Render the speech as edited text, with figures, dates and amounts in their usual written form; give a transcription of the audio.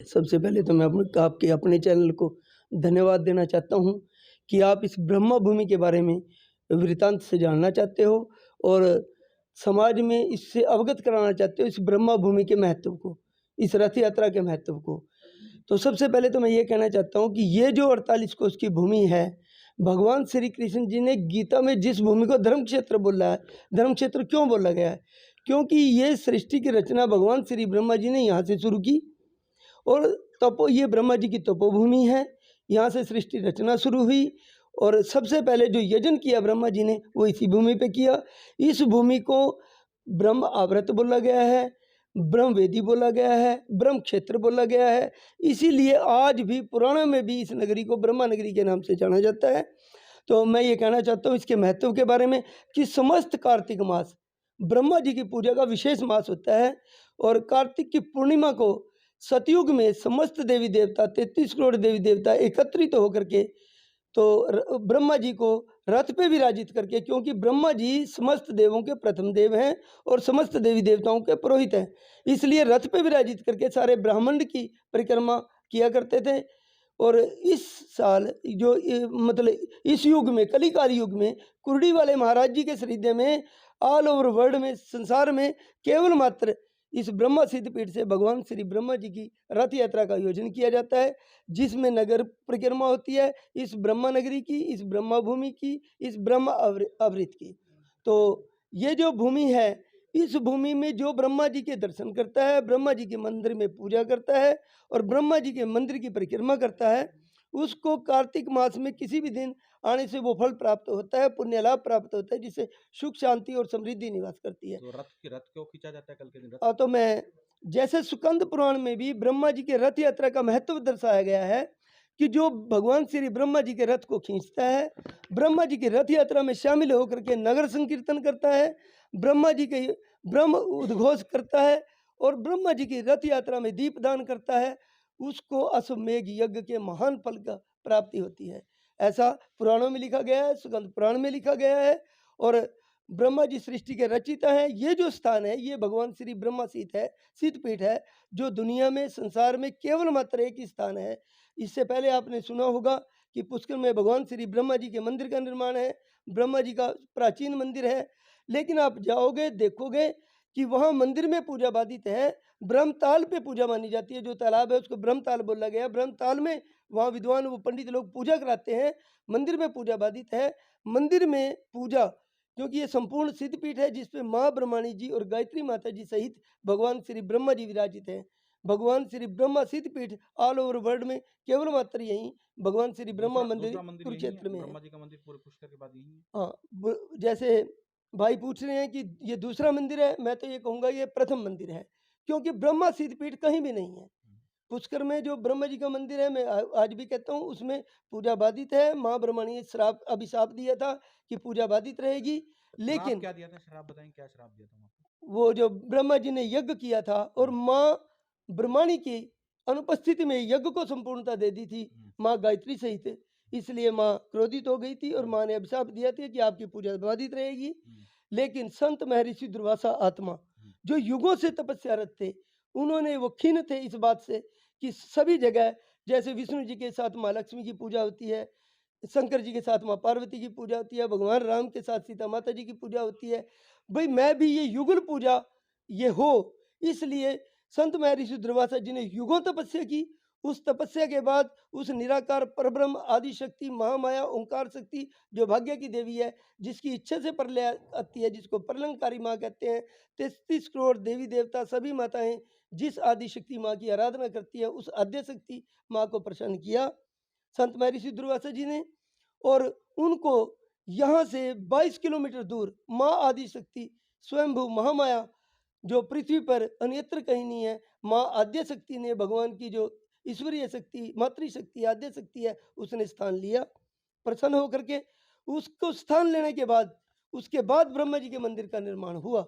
सबसे पहले तो मैं आपके अपने चैनल को धन्यवाद देना चाहता हूँ कि आप इस ब्रह्मा भूमि के बारे में वृतांत से जानना चाहते हो और समाज में इससे अवगत कराना चाहते हो इस ब्रह्मा भूमि के महत्व को, इस रथ यात्रा के महत्व को। तो सबसे पहले तो मैं ये कहना चाहता हूँ कि ये जो 48 कोस की भूमि है, भगवान श्री कृष्ण जी ने गीता में जिस भूमि को धर्म क्षेत्र बोला है, धर्म क्षेत्र क्यों बोला गया है? क्योंकि ये सृष्टि की रचना भगवान श्री ब्रह्मा जी ने यहाँ से शुरू की और ये ब्रह्मा जी की तपोभूमि है। यहाँ से सृष्टि रचना शुरू हुई और सबसे पहले जो यजन किया ब्रह्मा जी ने वो इसी भूमि पे किया। इस भूमि को ब्रह्म आवृत बोला गया है, ब्रह्म वेदी बोला गया है, ब्रह्म क्षेत्र बोला गया है। इसीलिए आज भी पुराणों में भी इस नगरी को ब्रह्मा नगरी के नाम से जाना जाता है। तो मैं ये कहना चाहता हूँ इसके महत्व के बारे में कि समस्त कार्तिक मास ब्रह्मा जी की पूजा का विशेष मास होता है और कार्तिक की पूर्णिमा को सतयुग में समस्त देवी देवता 33 करोड़ देवी देवता एकत्रित होकर के तो ब्रह्मा जी को रथ पे विराजित करके, क्योंकि ब्रह्मा जी समस्त देवों के प्रथम देव हैं और समस्त देवी देवताओं के पुरोहित हैं, इसलिए रथ पे विराजित करके सारे ब्रह्मांड की परिक्रमा किया करते थे। और इस साल जो मतलब इस युग में कलिकाल युग में कुर्डी वाले महाराज जी के श्रीदय में ऑल ओवर वर्ल्ड में संसार में केवल मात्र इस ब्रह्मा सिद्ध पीठ से भगवान श्री ब्रह्मा जी की रथ यात्रा का आयोजन किया जाता है, जिसमें नगर परिक्रमा होती है इस ब्रह्मा नगरी की, इस ब्रह्मा भूमि की, इस ब्रह्मा आवृत की। तो ये जो भूमि है, इस भूमि में जो ब्रह्मा जी के दर्शन करता है, ब्रह्मा जी के मंदिर में पूजा करता है और ब्रह्मा जी के मंदिर की परिक्रमा करता है, उसको कार्तिक मास में किसी भी दिन आने से वो फल प्राप्त होता है, पुण्य लाभ प्राप्त होता है, जिससे सुख शांति और समृद्धि निवास करती है। तो रथ क्यों खींचा जाता है कल के दिन? तो मैं जैसे सुकंद पुराण में भी ब्रह्मा जी के रथ यात्रा का महत्व दर्शाया गया है कि जो भगवान श्री ब्रह्मा जी के रथ को खींचता है, ब्रह्मा जी की रथ यात्रा में शामिल होकर के नगर संकीर्तन करता है, ब्रह्मा जी के ब्रह्म उद्घोष करता है और ब्रह्मा जी की रथ यात्रा में दीपदान करता है, उसको अश्वमेघ यज्ञ के महान फल का प्राप्ति होती है। ऐसा पुराणों में लिखा गया है, सुगंध पुराण में लिखा गया है। और ब्रह्मा जी सृष्टि के रचिता हैं। ये जो स्थान है ये भगवान श्री ब्रह्मा सिद्धपीठ है, जो दुनिया में संसार में केवल मात्र एक ही स्थान है। इससे पहले आपने सुना होगा कि पुष्कर में भगवान श्री ब्रह्मा जी के मंदिर का निर्माण है, ब्रह्मा जी का प्राचीन मंदिर है, लेकिन आप जाओगे देखोगे कि वहाँ मंदिर में पूजा बाधित है, ब्रह्मताल पे पूजा मानी जाती है। जो तालाब है उसको ब्रह्मताल बोला गया। ब्रह्मताल में वहाँ विद्वान वो पंडित लोग पूजा कराते हैं, मंदिर में पूजा बाधित है। मंदिर में पूजा, क्योंकि ये संपूर्ण सिद्धपीठ है जिसपे माँ ब्रह्माणी जी और गायत्री माता जी सहित भगवान श्री ब्रह्मा जी विराजित हैं। भगवान श्री ब्रह्मा सिद्धपीठ ऑल ओवर वर्ल्ड में केवल मात्र यहीं भगवान श्री ब्रह्मा मंदिर कुरुक्षेत्र में है। ब्रह्मा जी का मंदिर पूरे पुष्कर के बाद यही है। हाँ, जैसे भाई पूछ रहे हैं कि ये दूसरा मंदिर है, मैं तो ये कहूँगा ये प्रथम मंदिर है, क्योंकि ब्रह्मा सिद्धपीठ कहीं भी नहीं है। पुष्कर में जो ब्रह्मा जी का मंदिर है, मैं आज भी कहता हूँ उसमें पूजा बाधित है। माँ ब्रह्मणी ने श्राप अभिशाप दिया था कि पूजा बाधित रहेगी, लेकिन क्या दिया था? श्राप बताएं, क्या श्राप दिया था? वो जो ब्रह्मा जी ने यज्ञ किया था और माँ ब्रह्मणी की अनुपस्थिति में यज्ञ को संपूर्णता दे दी थी माँ गायत्री सहित, इसलिए माँ क्रोधित हो गई थी और माँ ने अभिशाप दिया था कि आपकी पूजा बाधित रहेगी। लेकिन संत महर्षि दुर्वासा आत्मा जो युगों से तपस्यारत थे, उन्होंने वो खिन्न थे इस बात से कि सभी जगह जैसे विष्णु जी के साथ माँ लक्ष्मी की पूजा होती है, शंकर जी के साथ माँ पार्वती की पूजा होती है, भगवान राम के साथ सीता माता जी की पूजा होती है, भाई मैं भी ये युगल पूजा ये हो। इसलिए संत महर्षि दुर्वासा जी ने युगों तपस्या की। उस तपस्या के बाद उस निराकार परब्रह्म आदि शक्ति महामाया ओंकार शक्ति जो भाग्य की देवी है, जिसकी इच्छा से प्रलय आती है, जिसको प्रलंकारी माँ कहते हैं, 33 करोड़ देवी देवता सभी माताएं जिस आदि शक्ति माँ की आराधना करती है, उस आद्य शक्ति माँ को प्रसन्न किया संत महर्षि दुर्वासा जी ने। और उनको यहाँ से 22 किलोमीटर दूर माँ आदि शक्ति स्वयंभू महामाया जो पृथ्वी पर अन्यत्र कहीं नहीं है, माँ आद्य शक्ति ने भगवान की जो ईश्वरीय शक्ति मातृशक्ति आद्य शक्ति है उसने स्थान लिया प्रसन्न होकर के। उसको स्थान लेने के बाद उसके बाद ब्रह्मा जी के मंदिर का निर्माण हुआ।